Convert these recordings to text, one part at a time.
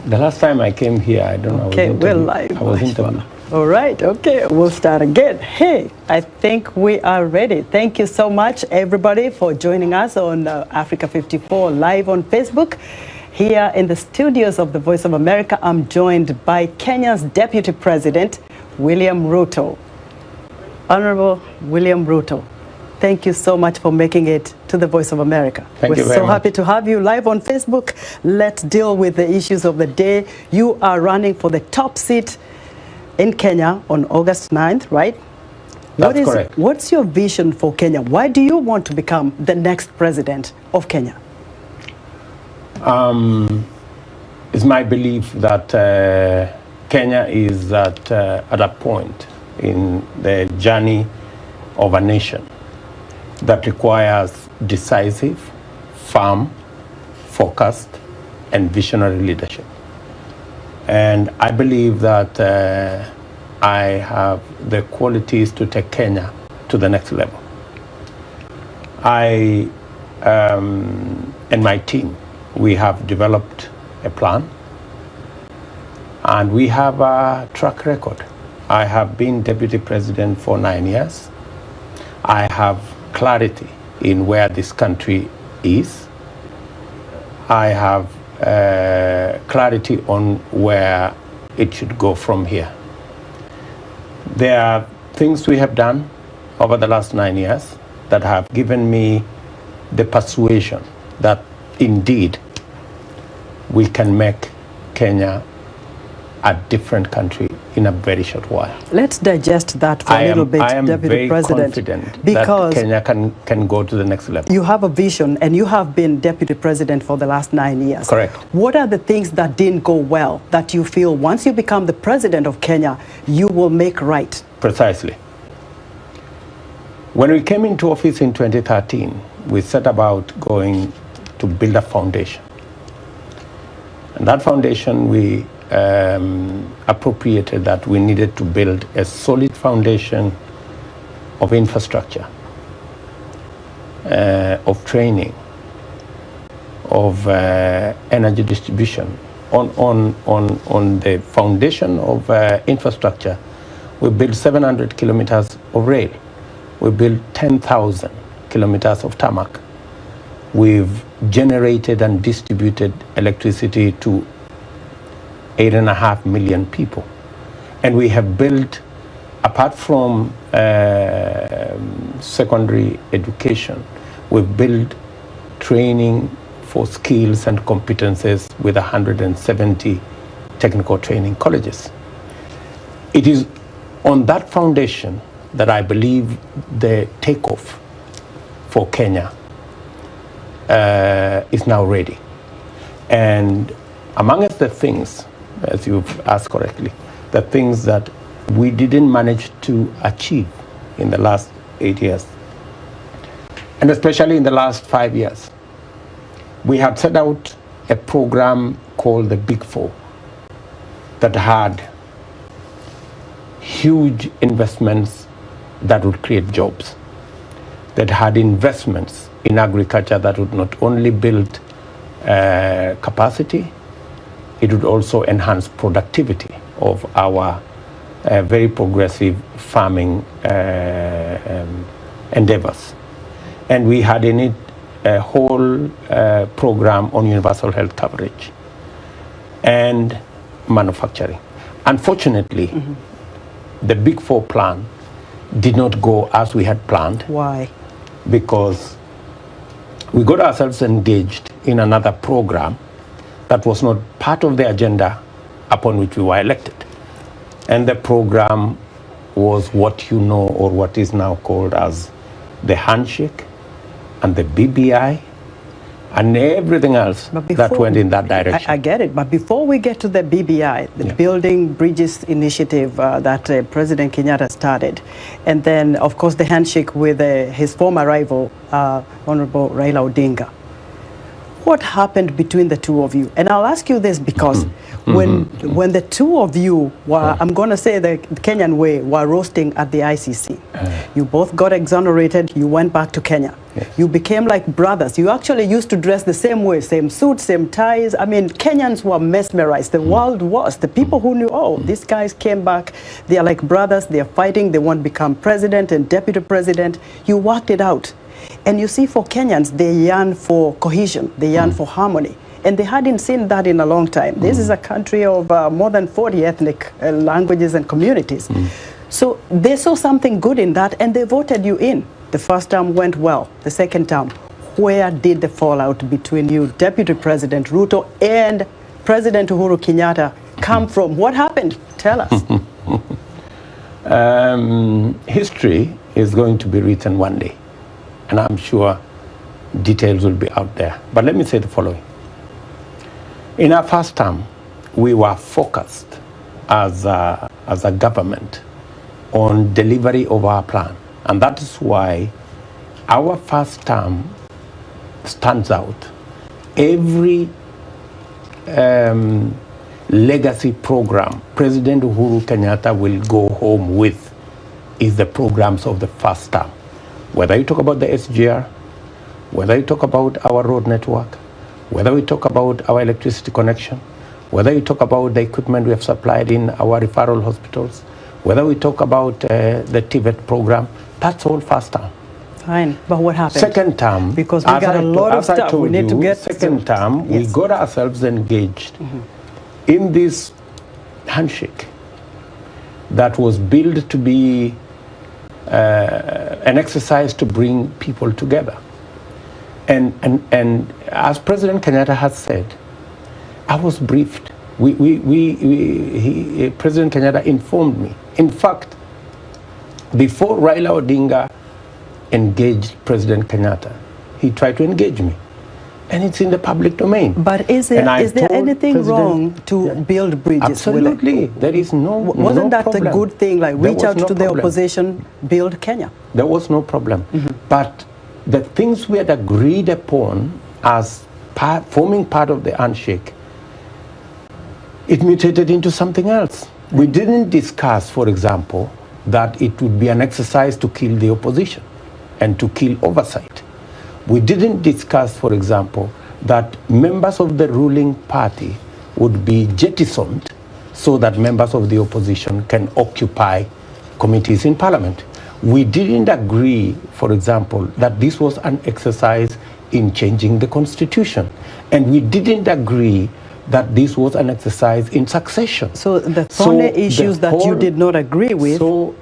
The last time I came here, I don't know. Okay, we're live. I was interviewed. All right, okay, we'll start again. Hey, I think we are ready. Thank you so much, everybody, for joining us on Africa 54 live on Facebook. Here in the studios of the Voice of America, I'm joined by Kenya's Deputy President, William Ruto. Honorable William Ruto, thank you so much for making it to the Voice of America. Thank you very much. We're so happy to have you live on Facebook. Let's deal with the issues of the day. You are running for the top seat in Kenya on August 9th, right? That's correct. What's your vision for Kenya? Why do you want to become the next president of Kenya? It's my belief that Kenya is at a point in the journey of a nation that requires decisive, firm, focused, and visionary leadership. And I believe that I have the qualities to take Kenya to the next level. I and my team, we have developed a plan, and we have a track record. I have been deputy president for 9 years. I have clarity in where this country is. I have clarity on where it should go from here. There are things we have done over the last 9 years that have given me the persuasion that indeed we can make Kenya a different country in a very short while. Let's digest that for a little bit, Deputy President. I am very confident because that Kenya can go to the next level. You have a vision, and you have been Deputy President for the last 9 years. Correct. What are the things that didn't go well that you feel once you become the President of Kenya, you will make right? Precisely. When we came into office in 2013, we set about going to build a foundation. And that foundation, we appropriated that we needed to build a solid foundation of infrastructure, of training, of energy distribution. On the foundation of infrastructure, we built 700 kilometers of rail. We built 10,000 kilometers of tarmac. We've generated and distributed electricity to 8.5 million people. And we have built, apart from secondary education, we've built training for skills and competences with 170 technical training colleges. It is on that foundation that I believe the takeoff for Kenya is now ready. And among the things, as you've asked correctly, the things that we didn't manage to achieve in the last 8 years, and especially in the last 5 years, we had set out a program called the Big Four that had huge investments that would create jobs, that had investments in agriculture that would not only build capacity, it would also enhance productivity of our very progressive farming endeavors. And we had in it a whole program on universal health coverage and manufacturing. Unfortunately, the Big Four plan did not go as we had planned. Why? Because we got ourselves engaged in another program that was not part of the agenda upon which we were elected. And the program was what you know, or what is now called as the handshake and the BBI and everything else that went in that direction. I get it, but before we get to the BBI, the Building Bridges Initiative that President Kenyatta started, and then, of course, the handshake with his former rival, Honorable Raila Odinga. What happened between the two of you? And I'll ask you this because when the two of you were, I'm going to say the Kenyan way, were roasting at the ICC. You both got exonerated, you went back to Kenya. Yes. You became like brothers. You actually used to dress the same way, same suits, same ties. I mean, Kenyans were mesmerized. The world was. The people who knew, oh, these guys came back. They are like brothers. They are fighting. They want to become president and deputy president. You worked it out. And you see, for Kenyans, they yearn for cohesion. They yearn for harmony. And they hadn't seen that in a long time. This is a country of more than 40 ethnic languages and communities. So they saw something good in that, and they voted you in. The first term went well. The second term, where did the fallout between you, Deputy President Ruto, and President Uhuru Kenyatta come from? What happened? Tell us. History is going to be written one day, and I'm sure details will be out there. But let me say the following. In our first term, we were focused as a government on delivery of our plan. And that is why our first term stands out. Every legacy program President Uhuru Kenyatta will go home with is the programs of the first term. Whether you talk about the SGR, whether you talk about our road network, whether we talk about our electricity connection, whether you talk about the equipment we have supplied in our referral hospitals, whether we talk about the TVET program, that's all first term. Fine, but what happened? Second term, because we got a lot of stuff we need to get. Second term, yes, we got ourselves engaged in this handshake that was built to be an exercise to bring people together. And as President Kenyatta has said, I was briefed. President Kenyatta informed me. In fact, before Raila Odinga engaged President Kenyatta, he tried to engage me. And it's in the public domain. But is there anything wrong to build bridges? Absolutely. There is no Wasn't that problem. a good thing? Like reach out to the opposition, build Kenya? There was no problem. But the things we had agreed upon as forming part of the handshake, it mutated into something else. We didn't discuss, for example, that it would be an exercise to kill the opposition and to kill oversight. We didn't discuss, for example, that members of the ruling party would be jettisoned so that members of the opposition can occupy committees in parliament. We didn't agree, for example, that this was an exercise in changing the constitution. And we didn't agree that this was an exercise in succession. So the only issues that you did not agree with... So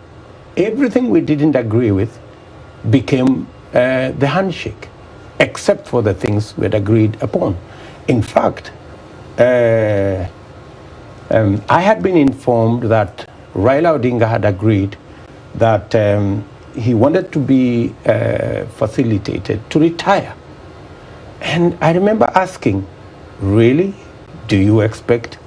everything we didn't agree with became the handshake, except for the things we had agreed upon. In fact, I had been informed that Raila Odinga had agreed that he wanted to be facilitated to retire. And I remember asking, really? Do you expect?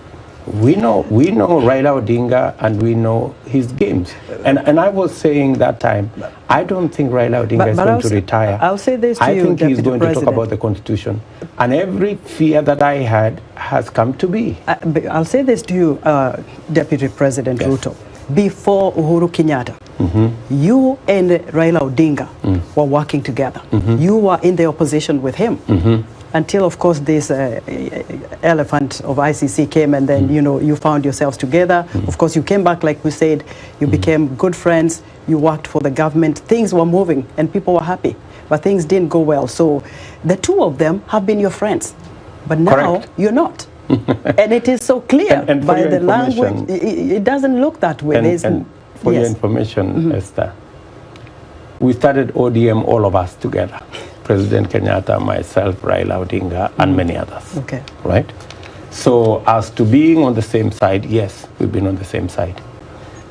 We know Raila Odinga and we know his games. And I was saying that time, I don't think Raila Odinga is going to retire. I'll say this to you, I think he's going President. to talk about the Constitution. And every fear that I had has come to be. I'll say this to you, Deputy President Ruto. Before Uhuru Kenyatta, you and Raila Odinga were working together. You were in the opposition with him. Until, of course, this elephant of ICC came, and then, you found yourselves together. Of course, you came back, like we said, you became good friends, you worked for the government, things were moving, and people were happy. But things didn't go well. So the two of them have been your friends. But now, you're not. And it is so clear and by the language. It doesn't look that way. And for your information, Esther, we started ODM, all of us together. President Kenyatta, myself, Raila Odinga, and many others. Okay. Right? So as to being on the same side, yes, we've been on the same side.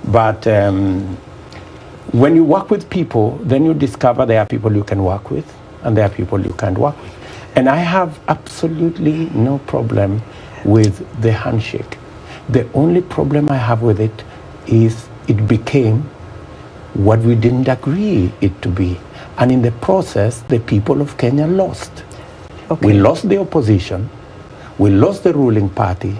But when you work with people, then you discover there are people you can work with, and there are people you can't work with. And I have absolutely no problem with the handshake. The only problem I have with it is it became what we didn't agree it to be. And in the process, the people of Kenya lost. Okay. We lost the opposition, we lost the ruling party,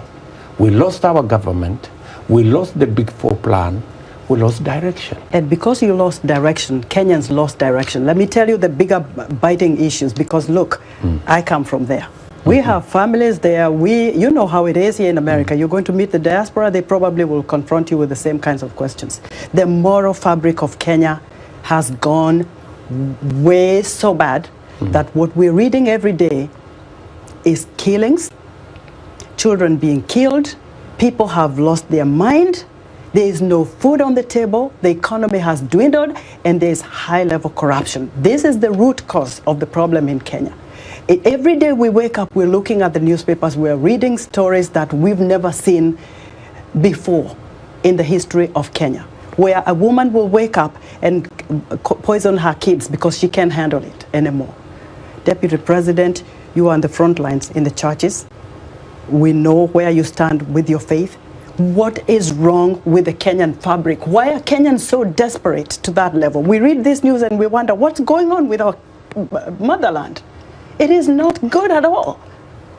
We lost our government. We lost the Big Four plan. We lost direction. And because you lost direction, Kenyans lost direction. Let me tell you the bigger biting issues, because look, I come from there. We have families there. You know how it is here in America. You're going to meet the diaspora, they probably will confront you with the same kinds of questions. The moral fabric of Kenya has gone way so bad that what we're reading every day is killings, children being killed, people have lost their mind. There is no food on the table, the economy has dwindled, and there's high-level corruption. This is the root cause of the problem in Kenya. Every day we wake up, we're looking at the newspapers, we're reading stories that we've never seen before in the history of Kenya, where a woman will wake up and poison her kids because she can't handle it anymore. Deputy President, you are on the front lines in the churches. We know where you stand with your faith. What is wrong with the Kenyan fabric? Why are Kenyans so desperate to that level? We read this news and we wonder what's going on with our motherland. It is not good at all.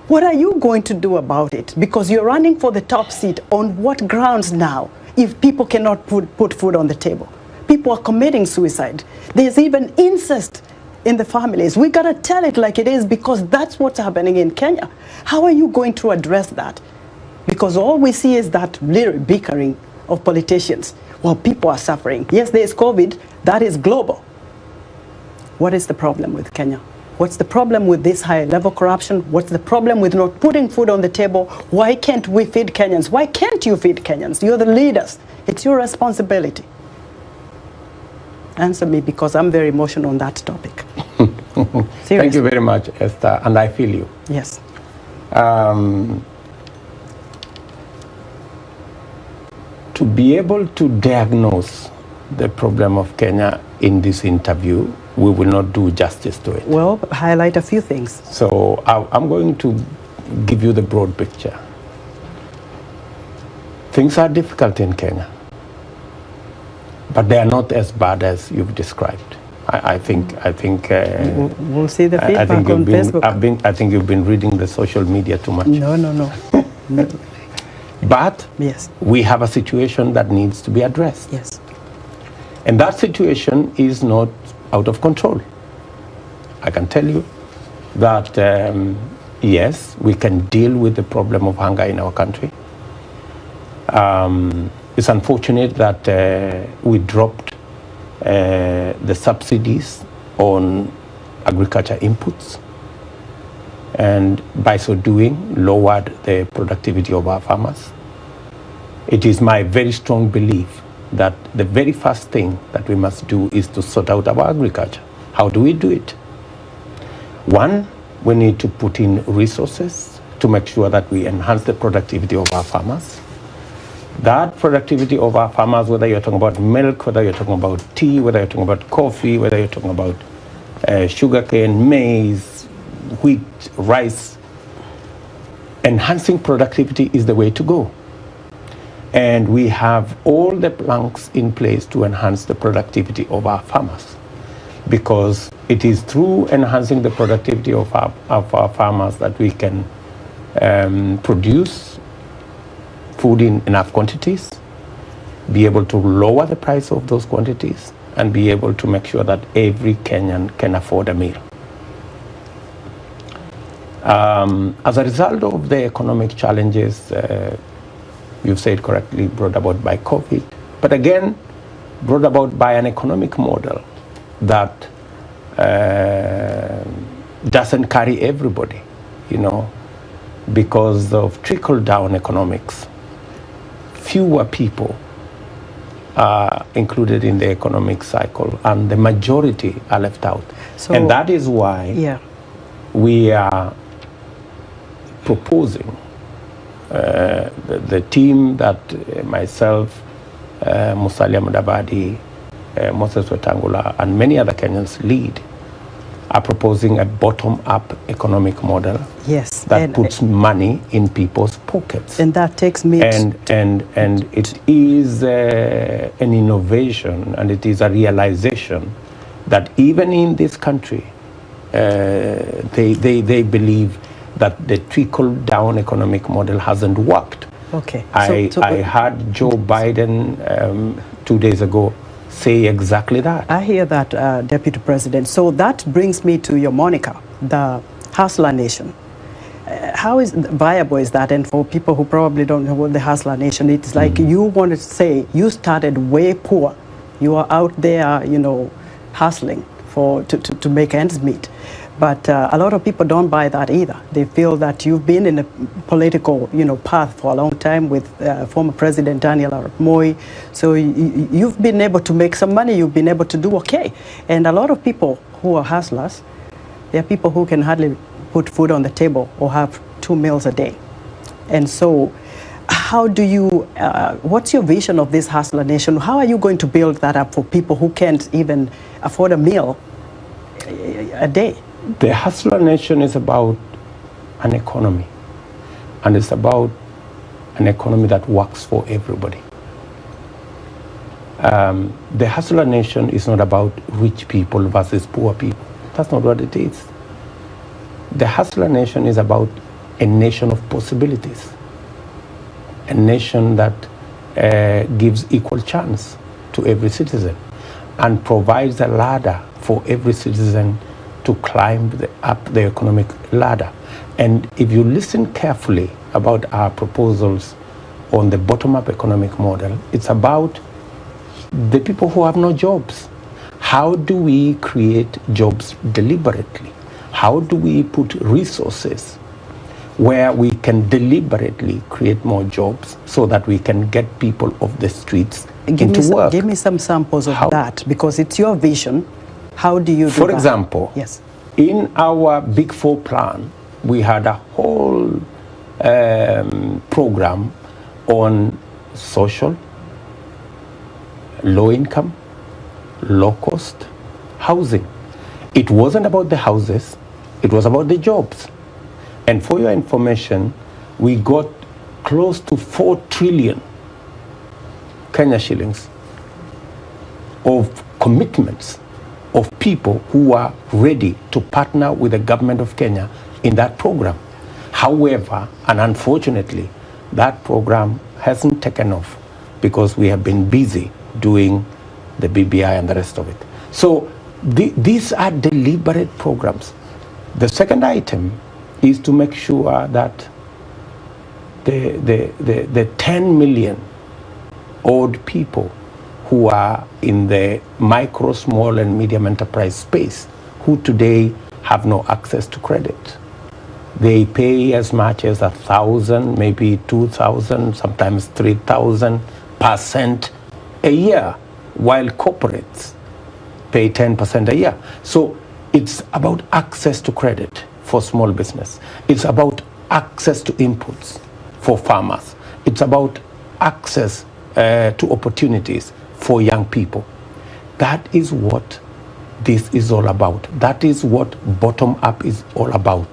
What are you going to do about it? Because you're running for the top seat. On what grounds now, if people cannot put food on the table? People are committing suicide. There's even incest in the families. We gotta tell it like it is, because that's what's happening in Kenya. How are you going to address that? Because all we see is that little bickering of politicians while people are suffering. Yes, there is COVID, that is global. What is the problem with Kenya? What's the problem with this high-level corruption? What's the problem with not putting food on the table? Why can't we feed Kenyans? Why can't you feed Kenyans? You're the leaders. It's your responsibility. Answer me, because I'm very emotional on that topic. Thank you very much, Esther, and I feel you. Yes. To be able to diagnose the problem of Kenya in this interview, we will not do justice to it. Well, highlight a few things. So I'm going to give you the broad picture. Things are difficult in Kenya, but they are not as bad as you've described. I think. We'll see the feedback on Facebook. I think you've been reading the social media too much. No. No. But yes, we have a situation that needs to be addressed. Yes. And that situation is not out of control. I can tell you that, yes, we can deal with the problem of hunger in our country. It's unfortunate that we dropped the subsidies on agriculture inputs, and by so doing, lowered the productivity of our farmers. It is my very strong belief that the very first thing that we must do is to sort out our agriculture. How do we do it? One, we need to put in resources to make sure that we enhance the productivity of our farmers. That productivity of our farmers, whether you're talking about milk, whether you're talking about tea, whether you're talking about coffee, whether you're talking about sugarcane, maize, wheat, rice, enhancing productivity is the way to go. And we have all the planks in place to enhance the productivity of our farmers, because it is through enhancing the productivity of our farmers that we can produce food in enough quantities, be able to lower the price of those quantities, and be able to make sure that every Kenyan can afford a meal. As a result of the economic challenges, you've said correctly, brought about by COVID, but again, brought about by an economic model that doesn't carry everybody, because of trickle-down economics. Fewer people are included in the economic cycle, and the majority are left out. And that is why we are proposing, the team that myself, Musalia Mudavadi, Moses Wetangula, and many other Kenyans lead, are proposing a bottom-up economic model that puts money in people's pockets. And that takes me and it is an innovation, and it is a realization that even in this country, they believe that the trickle-down economic model hasn't worked. Okay. I heard Joe Biden 2 days ago say exactly that. I hear that, Deputy President. So that brings me to your moniker, the Hustler Nation. How viable is that? And for people who probably don't know what the Hustler Nation, it's like you want to say you started way poor. You are out there, you know, hustling to make ends meet. But a lot of people don't buy that either. They feel that you've been in a political, you know, path for a long time with former President Daniel Arap Moi. So you've been able to make some money. You've been able to do okay. And a lot of people who are hustlers, they're people who can hardly put food on the table or have 2 meals a day. And so how do you, what's your vision of this Hustler Nation? How are you going to build that up for people who can't even afford a meal a day? The Hustler Nation is about an economy, and it's about an economy that works for everybody. The Hustler Nation is not about rich people versus poor people. That's not what it is. The Hustler Nation is about a nation of possibilities, a nation that gives equal chance to every citizen and provides a ladder for every citizen to climb up the economic ladder. And if you listen carefully about our proposals on the bottom-up economic model, it's about the people who have no jobs. How do we create jobs deliberately? How do we put resources where we can deliberately create more jobs so that we can get people off the streets into work? Give me some samples of that, because it's your vision. How do you do that? For example, yes, in our Big Four plan, we had a whole program on social, low income, low cost housing. It wasn't about the houses, it was about the jobs. And for your information, we got close to 4 trillion Kenya shillings of commitments of people who are ready to partner with the government of Kenya in that program. However, and unfortunately, that program hasn't taken off because we have been busy doing the BBI and the rest of it. So these are deliberate programs. The second item is to make sure that the 10 million odd people who are in the micro, small, and medium enterprise space, who today have no access to credit. They pay as much as 1,000, maybe 2,000, sometimes 3,000% a year, while corporates pay 10% a year. So it's about access to credit for small business. It's about access to inputs for farmers. It's about access to opportunities for young people. That is what this is all about. That is what bottom-up is all about.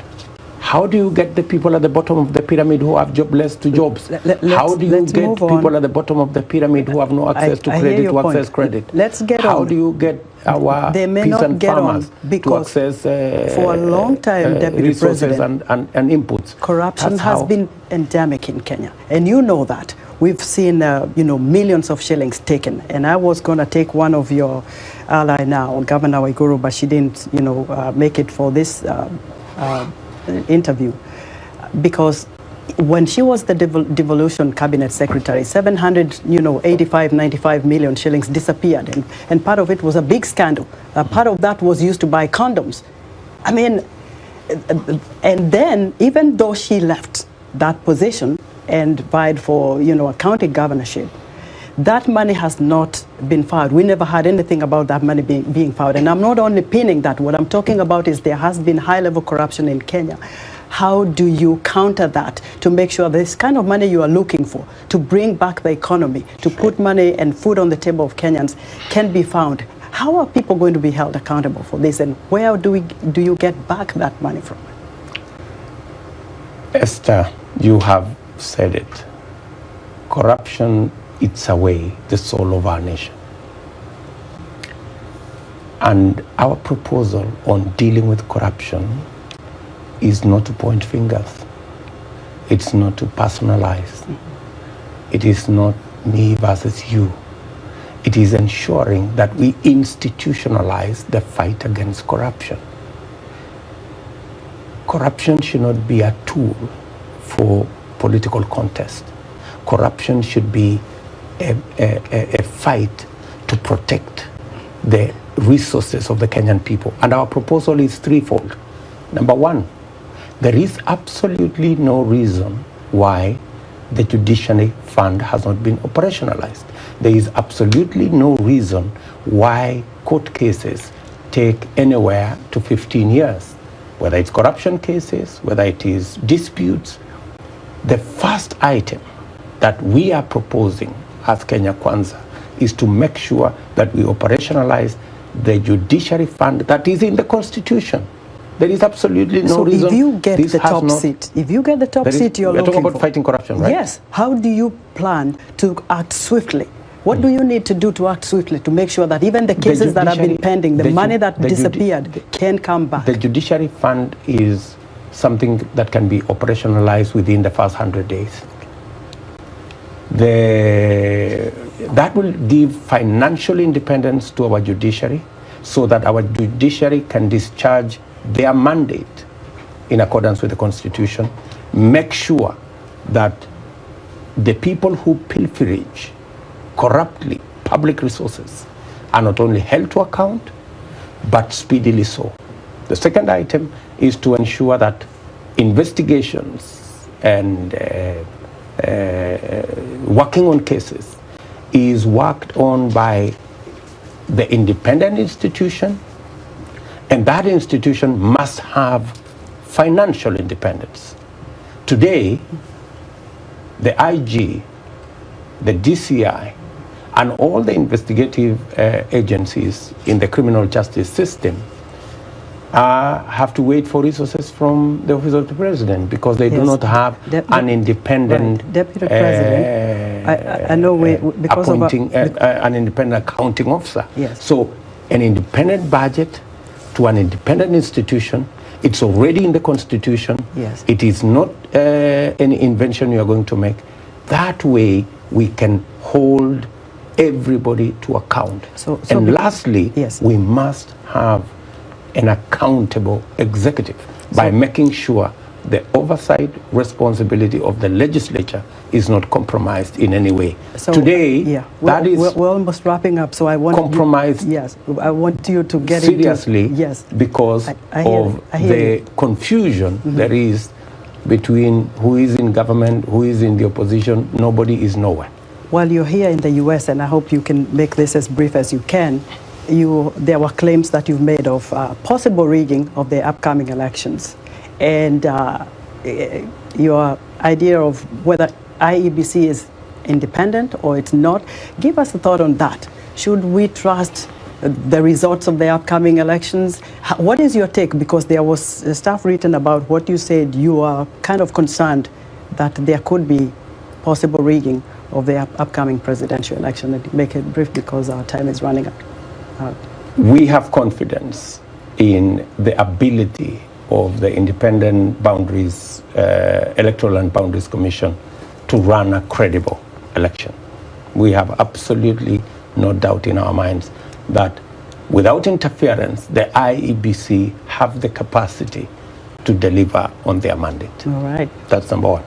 How do you get the people at the bottom of the pyramid who have jobless to jobs? How do you get people at the bottom of the pyramid who have no access to credit to access credit? Let's get How do you get our peasant farmers to access for a long time, Deputy resources President, and inputs? Corruption has been endemic in Kenya, and you know that. We've seen, millions of shillings taken. And I was going to take one of your ally now, Governor Waiguru, but she didn't, make it for this interview. Because when she was the devolution cabinet secretary, 95 million shillings disappeared. And part of it was a big scandal. Part of that was used to buy condoms. I mean, and then even though she left that position and vied for, a county governorship, that money has not been found. We never heard anything about that money being found. And I'm not only pinning that. What I'm talking about is there has been high-level corruption in Kenya. How do you counter that to make sure this kind of money you are looking for, to bring back the economy, to put money and food on the table of Kenyans, can be found? How are people going to be held accountable for this? And where do you get back that money from? Esther, you have said it. Corruption eats away the soul of our nation. And our proposal on dealing with corruption is not to point fingers. It's not to personalize. it is not me versus you. It is ensuring that we institutionalize the fight against corruption. Corruption should not be a tool for political contest. Corruption should be a fight to protect the resources of the Kenyan people. And our proposal is threefold. Number one, there is absolutely no reason why the Judiciary Fund has not been operationalized. There is absolutely no reason why court cases take anywhere to 15 years, whether it's corruption cases, whether it is disputes. The first item that we are proposing as Kenya Kwanza is to make sure that we operationalize the Judiciary Fund that is in the Constitution. There is absolutely no reason. So if you get the top seat, you're looking for. We're talking about fighting corruption, right? Yes. How do you plan to act swiftly? What do you need to do to act swiftly to make sure that even the cases that have been pending, the money that disappeared, can come back? The Judiciary Fund is something that can be operationalized within the first 100 days. That will give financial independence to our judiciary so that our judiciary can discharge their mandate in accordance with the Constitution, make sure that the people who pilferage corruptly public resources are not only held to account, but speedily so. The second item is to ensure that investigations and working on cases is worked on by the independent institution, and that institution must have financial independence. Today, the IG, the DCI, and all the investigative agencies in the criminal justice system have to wait for resources from the Office of the President because they do not have an independent Deputy President. I know because appointing an independent accounting officer. Yes. So an independent budget to an independent institution, it's already in the Constitution. Yes. It is not any invention you are going to make. That way we can hold everybody to account. And lastly, yes, we must have an accountable executive by making sure the oversight responsibility of the legislature is not compromised in any way. So, today, we're almost wrapping up, so I want compromised. Yes, I want you to get seriously. Into, yes, because of the confusion there is between who is in government, who is in the opposition. Nobody is nowhere. While you're here in the U.S., and I hope you can make this as brief as you can, there were claims that you've made of possible rigging of the upcoming elections. And your idea of whether IEBC is independent or it's not, give us a thought on that. Should we trust the results of the upcoming elections? What is your take? Because there was stuff written about what you said. You are kind of concerned that there could be possible rigging of the upcoming presidential election. And make it brief because our time is running out. We have confidence in the ability of the Independent Boundaries, Electoral and Boundaries Commission to run a credible election. We have absolutely no doubt in our minds that without interference, the IEBC have the capacity to deliver on their mandate. All right. That's number one.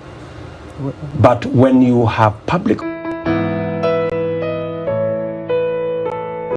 But when you have public